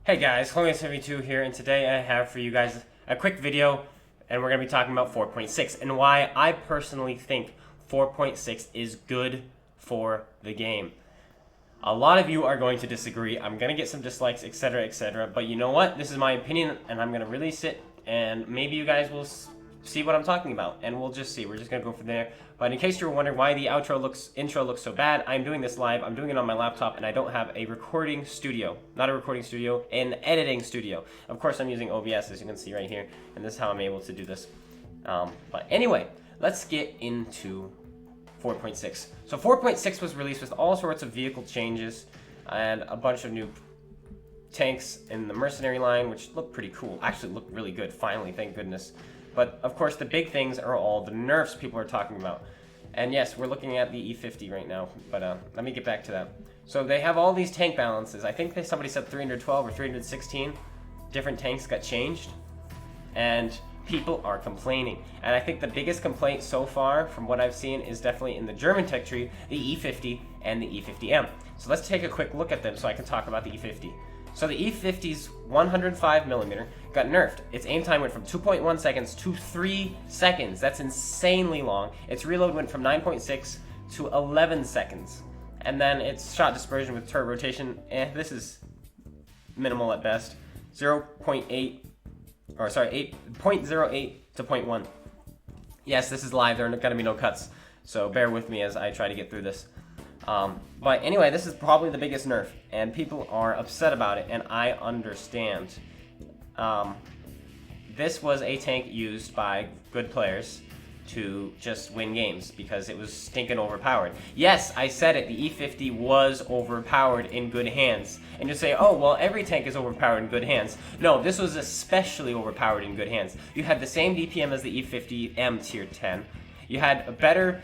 Hey guys, Colonial72 here, and today I have for you guys a quick video, and we're going to be talking about 4.6 and why I personally think 4.6 is good for the game. A lot of you are going to disagree. I'm going to get some dislikes, etc., etc., but you know what? This is my opinion, and I'm going to release it, and maybe you guys will see what I'm talking about, and we'll just see. We're just going to go from there. But in case you're wondering why the intro looks so bad, I'm doing this live. I'm doing it on my laptop, and I don't have a recording studio. Not a recording studio, an editing studio. Of course, I'm using OBS, as you can see right here, and this is how I'm able to do this. But anyway, let's get into 4.6. So 4.6 was released with all sorts of vehicle changes and a bunch of new tanks in the mercenary line, which look pretty cool. Actually look really good, finally, thank goodness. But of course the big things are all the nerfs people are talking about. And yes, we're looking at the E50 right now, but let me get back to that. So they have all these tank balances. I think somebody said 312 or 316 different tanks got changed, and people are complaining. And I think the biggest complaint so far from what I've seen is definitely in the German tech tree, the E50 and the E50M. So let's take a quick look at them so I can talk about the E50. So the E50's 105mm got nerfed. Its aim time went from 2.1 seconds to 3 seconds. That's insanely long. Its reload went from 9.6 to 11 seconds. And then its shot dispersion with turret rotation, this is minimal at best. 8.08 to 0.1. Yes, this is live. There are going to be no cuts. So bear with me as I try to get through this. But anyway, this is probably the biggest nerf, and people are upset about it, and I understand. This was a tank used by good players to just win games because it was stinking overpowered. Yes, I said it, the E50 was overpowered in good hands. And you say, oh, well, every tank is overpowered in good hands. No, this was especially overpowered in good hands. You had the same DPM as the E50M Tier 10. You had a better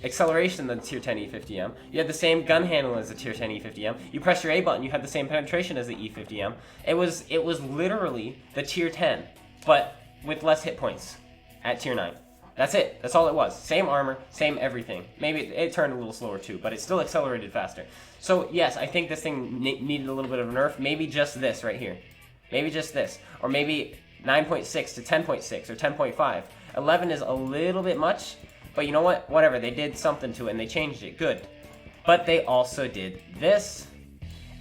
acceleration than the Tier 10 E50M. You had the same gun handle as the Tier 10 E50M. You press your A button, you had the same penetration as the E50M. It was literally the Tier 10, but with less hit points at Tier 9. That's it. That's all it was. Same armor, same everything. Maybe it turned a little slower too, but it still accelerated faster. So yes, I think this thing needed a little bit of a nerf. Maybe just this right here. Maybe just this. Or maybe 9.6 to 10.6 or 10.5. 11 is a little bit much, but you know what? Whatever. They did something to it and they changed it. Good. But they also did this,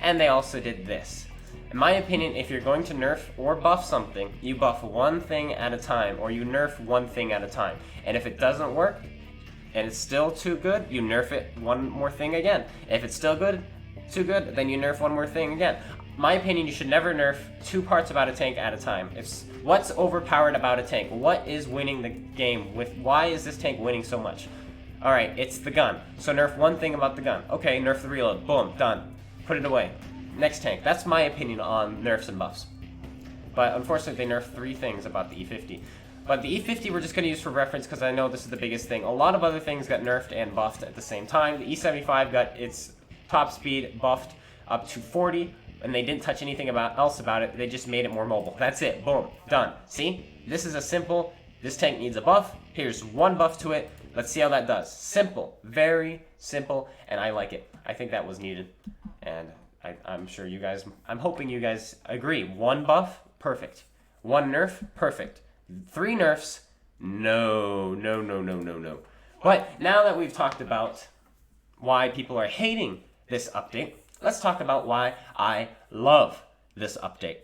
and they also did this. In my opinion, if you're going to nerf or buff something, you buff one thing at a time, or you nerf one thing at a time. And if it doesn't work, and it's still too good, you nerf it one more thing again. If it's still too good, then you nerf one more thing again. My opinion, you should never nerf two parts about a tank at a time. What's overpowered about a tank? What is winning the game? Why is this tank winning so much? Alright, it's the gun. So nerf one thing about the gun. Okay, nerf the reload. Boom, done. Put it away. Next tank. That's my opinion on nerfs and buffs. But unfortunately, they nerfed three things about the E50. But the E50 we're just going to use for reference because I know this is the biggest thing. A lot of other things got nerfed and buffed at the same time. The E75 got its top speed buffed up to 40, and they didn't touch anything else about it. They just made it more mobile. That's it. Boom. Done. See? This is a simple, this tank needs a buff. Here's one buff to it. Let's see how that does. Simple. Very simple, and I like it. I think that was needed. And I'm sure you guys, I'm hoping you guys agree. One buff, perfect. One nerf, perfect. Three nerfs, no. But now that we've talked about why people are hating this update, let's talk about why I love this update.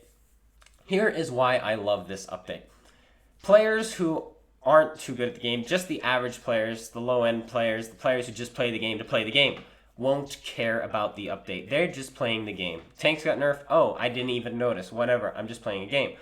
Here is why I love this update. Players who aren't too good at the game, just the average players, the low-end players, the players who just play the game to play the game, won't care about the update. They're just playing the game. Tanks got nerfed. Oh, I didn't even notice. Whatever. I'm just playing a game.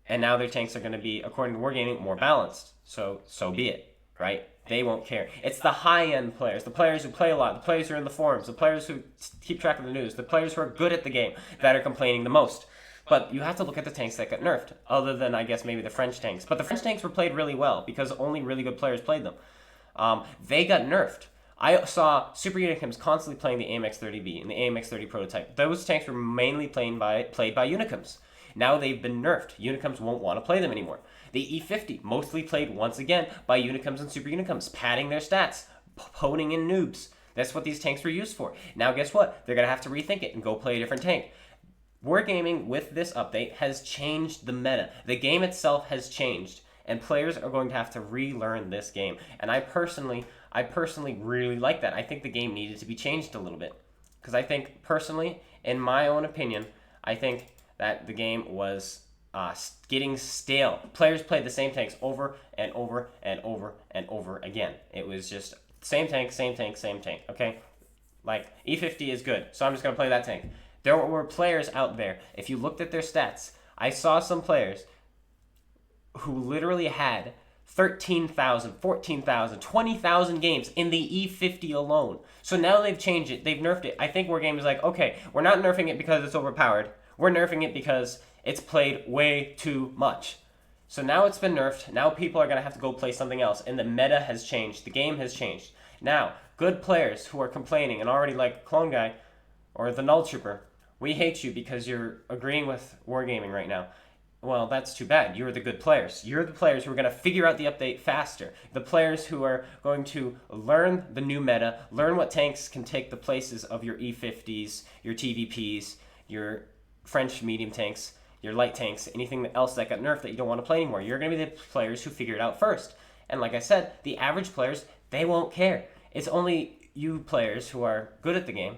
And now their tanks are going to be, according to Wargaming, more balanced. So be it, right? They won't care. It's the high-end players, the players who play a lot, the players who are in the forums, the players who keep track of the news, the players who are good at the game that are complaining the most. But you have to look at the tanks that got nerfed, other than, I guess, maybe the French tanks. But the French tanks were played really well because only really good players played them. They got nerfed. I saw Super Unicoms constantly playing the AMX-30B and the AMX-30 prototype. Those tanks were mainly played by Unicoms. Now they've been nerfed. Unicoms won't want to play them anymore. The E50, mostly played once again by Unicoms and Super Unicoms, padding their stats, poning in noobs. That's what these tanks were used for. Now guess what? They're going to have to rethink it and go play a different tank. Wargaming with this update has changed the meta. The game itself has changed, and players are going to have to relearn this game. And I personally really like that. I think the game needed to be changed a little bit, because I think personally, in my own opinion, I think that the game was getting stale. Players played the same tanks over and over and over and over again. It was just same tank, same tank, same tank. Okay, like E50 is good, so I'm just gonna play that tank. There were players out there. If you looked at their stats, I saw some players who literally had 13,000, 14,000, 20,000 games in the E50 alone. So now they've changed it. They've nerfed it. I think Wargaming is like, okay, we're not nerfing it because it's overpowered. We're nerfing it because it's played way too much. So now it's been nerfed. Now people are going to have to go play something else. And the meta has changed. The game has changed. Now, good players who are complaining and already like Clone Guy or the Null Trooper, we hate you because you're agreeing with Wargaming right now. Well, that's too bad. You're the good players. You're the players who are going to figure out the update faster. The players who are going to learn the new meta, learn what tanks can take the places of your E50s, your TVPs, your French medium tanks, your light tanks, anything else that got nerfed that you don't want to play anymore. You're going to be the players who figure it out first. And like I said, the average players, they won't care. It's only you players who are good at the game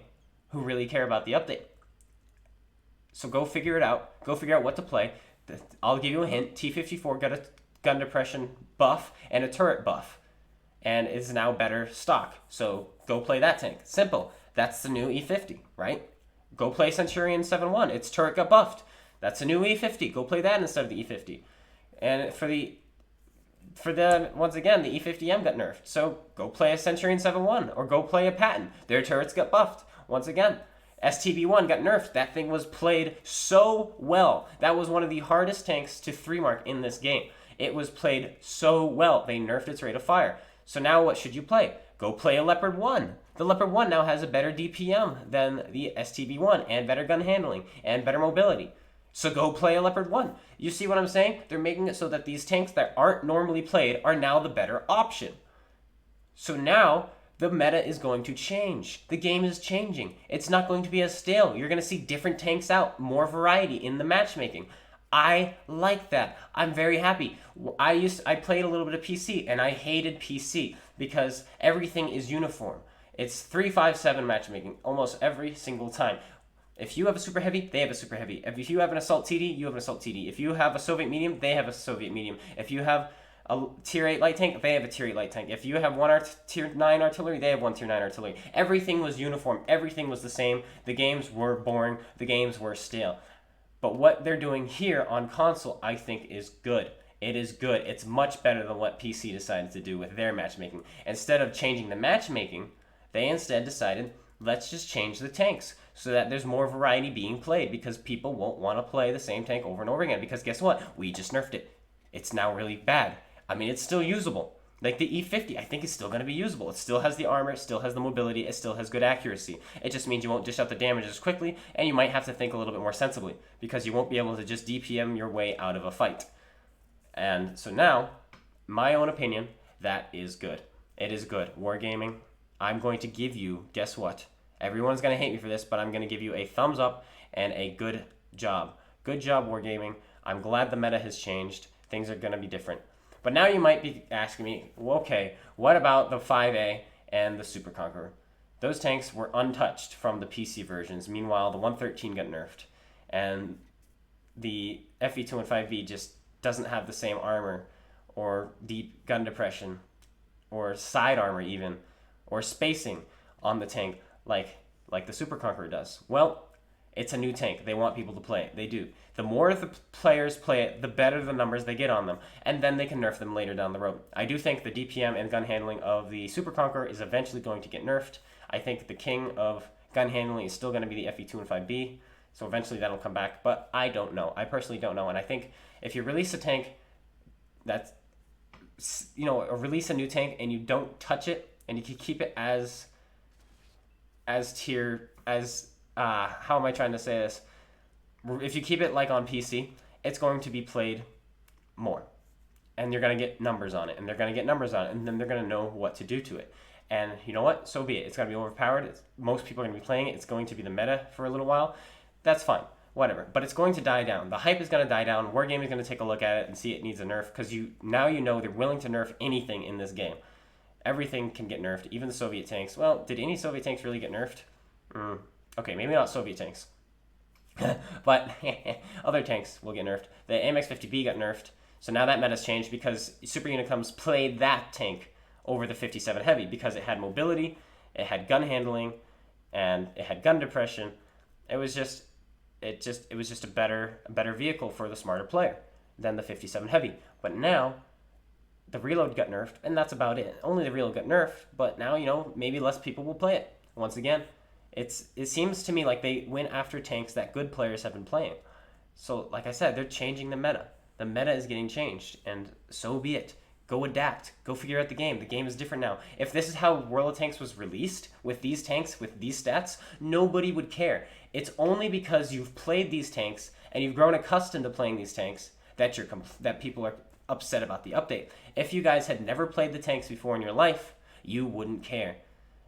who really care about the update. So go figure it out. Go figure out what to play. I'll give you a hint. T-54 got a gun depression buff and a turret buff, and is now better stock. So go play that tank. Simple. That's the new E50, right? Go play Centurion 7-1. Its turret got buffed. That's a new E50. Go play that instead of the E50. And for the once again, the E50M got nerfed. So go play a Centurion 7-1 or go play a Patton. Their turrets got buffed. Once again, STB1 got nerfed. That thing was played so well. That was one of the hardest tanks to 3-mark in this game. It was played so well. They nerfed its rate of fire. So now what should you play? Go play a Leopard 1. The Leopard 1 now has a better DPM than the STB1 and better gun handling and better mobility. So go play a Leopard 1. You see what I'm saying? They're making it so that these tanks that aren't normally played are now the better option. So now the meta is going to change. The game is changing. It's not going to be as stale. You're going to see different tanks out, more variety in the matchmaking. I like that. I'm very happy. I played a little bit of PC, and I hated PC because everything is uniform. It's 3-5-7 matchmaking almost every single time. If you have a super heavy, they have a super heavy. If you have an assault TD, you have an assault TD. If you have a Soviet medium, they have a Soviet medium. If you have a tier 8 light tank, they have a tier 8 light tank. If you have tier 9 artillery, they have one tier 9 artillery. Everything was uniform. Everything was the same. The games were boring. The games were stale. But what they're doing here on console, I think, is good. It is good. It's much better than what PC decided to do with their matchmaking. Instead of changing the matchmaking, they instead decided, let's just change the tanks so that there's more variety being played, because people won't want to play the same tank over and over again. Because guess what? We just nerfed it. It's now really bad. I mean, it's still usable. Like the E50, I think it's still going to be usable. It still has the armor, it still has the mobility, it still has good accuracy. It just means you won't dish out the damage as quickly, and you might have to think a little bit more sensibly, because you won't be able to just DPM your way out of a fight. And so now, my own opinion, that is good. It is good. Wargaming, I'm going to give you, guess what? Everyone's going to hate me for this, but I'm going to give you a thumbs up and a good job. Good job, Wargaming. I'm glad the meta has changed. Things are going to be different. But now you might be asking me, well, okay, what about the 5A and the Super Conqueror? Those tanks were untouched from the PC versions. Meanwhile, the 113 got nerfed. And the FE2 and 5V just doesn't have the same armor or deep gun depression or side armor even, or spacing on the tank like the Super Conqueror does. Well, it's a new tank. They want people to play it. They do. The more the players play it, the better the numbers they get on them, and then they can nerf them later down the road. I do think the DPM and gun handling of the Super Conqueror is eventually going to get nerfed. I think the king of gun handling is still going to be the FE2 and 5B, so eventually that'll come back, but I don't know. I personally don't know, and I think if you release a tank that's, release a new tank and you don't touch it, and you can keep it how am I trying to say this? If you keep it like on PC, it's going to be played more. And you're going to get numbers on it, and they're going to get numbers on it, and then they're going to know what to do to it. And you know what? So be it. It's going to be overpowered. Most people are going to be playing it. It's going to be the meta for a little while. That's fine. whatever. But it's going to die down. The hype is going to die down. Wargaming is going to take a look at it and see it needs a nerf, because now you know they're willing to nerf anything in this game. Everything can get nerfed, even the Soviet tanks. Well, did any Soviet tanks really get nerfed? Okay, maybe not Soviet tanks. But other tanks will get nerfed. The AMX 50B got nerfed. So now that meta's changed because Super Unicums played that tank over the 57 Heavy because it had mobility, it had gun handling, and it had gun depression. It was just a better vehicle for the smarter player than the 57 Heavy. But now the reload got nerfed, and that's about it. Only the reload got nerfed, but now, you know, maybe less people will play it. Once again, it seems to me like they went after tanks that good players have been playing. So, like I said, they're changing the meta. The meta is getting changed, and so be it. Go adapt. Go figure out the game. The game is different now. If this is how World of Tanks was released, with these tanks, with these stats, nobody would care. It's only because you've played these tanks and you've grown accustomed to playing these tanks that people are upset about the update. If you guys had never played the tanks before in your life, you wouldn't care.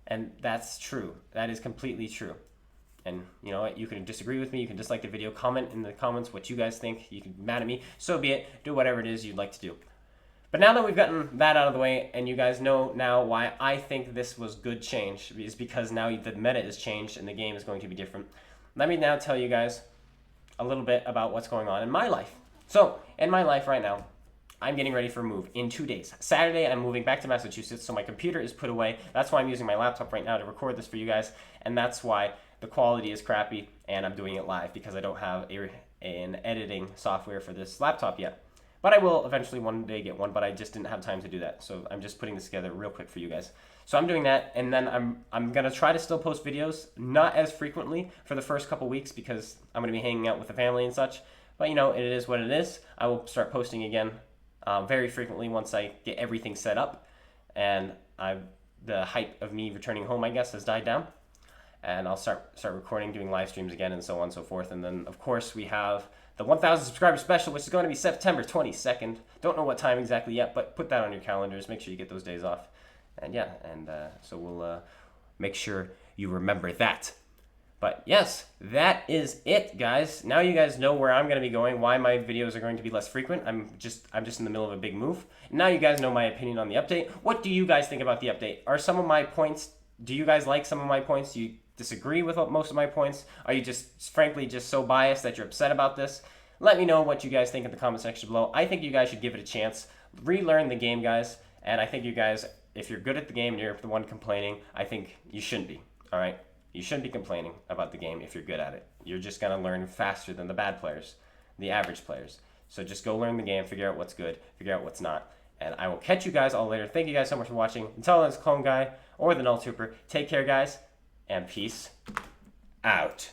And that's true. That is completely true. And you know what? You can disagree with me. You can dislike the video. Comment in the comments what you guys think. You can be mad at me. So be it. Do whatever it is you'd like to do. But now that we've gotten that out of the way, and you guys know now why I think this was good change, is because now the meta is changed and the game is going to be different. Let me now tell you guys a little bit about what's going on in my life. So, in my life right now, I'm getting ready for a move in 2 days. Saturday, I'm moving back to Massachusetts, so my computer is put away. That's why I'm using my laptop right now to record this for you guys, and that's why the quality is crappy, and I'm doing it live because I don't have an editing software for this laptop yet. But I will eventually one day get one, but I just didn't have time to do that, so I'm just putting this together real quick for you guys. So I'm doing that, and then I'm going to try to still post videos, not as frequently for the first couple weeks because I'm going to be hanging out with the family and such, but you know, it is what it is. I will start posting again very frequently once I get everything set up, and the hype of me returning home, I guess, has died down, and I'll start recording, doing live streams again, and so on and so forth. And then, of course, we have the 1,000 subscriber special, which is going to be September 22nd. Don't know what time exactly yet, but put that on your calendars. Make sure you get those days off. And yeah, so we'll make sure you remember that. But yes, that is it, guys. Now you guys know where I'm going to be going, why my videos are going to be less frequent. I'm just in the middle of a big move. Now you guys know my opinion on the update. What do you guys think about the update? Are some of my points, do you guys like some of my points? Do you disagree with most of my points? Are you just frankly just so biased that you're upset about this? Let me know what you guys think in the comment section below. I think you guys should give it a chance. Relearn the game, guys. And I think you guys, if you're good at the game and you're the one complaining, I think you shouldn't be, all right? You shouldn't be complaining about the game if you're good at it. You're just going to learn faster than the bad players, the average players. So just go learn the game, figure out what's good, figure out what's not. And I will catch you guys all later. Thank you guys so much for watching. Until then, it's Clone Guy or the Null Trooper. Take care, guys, and peace out.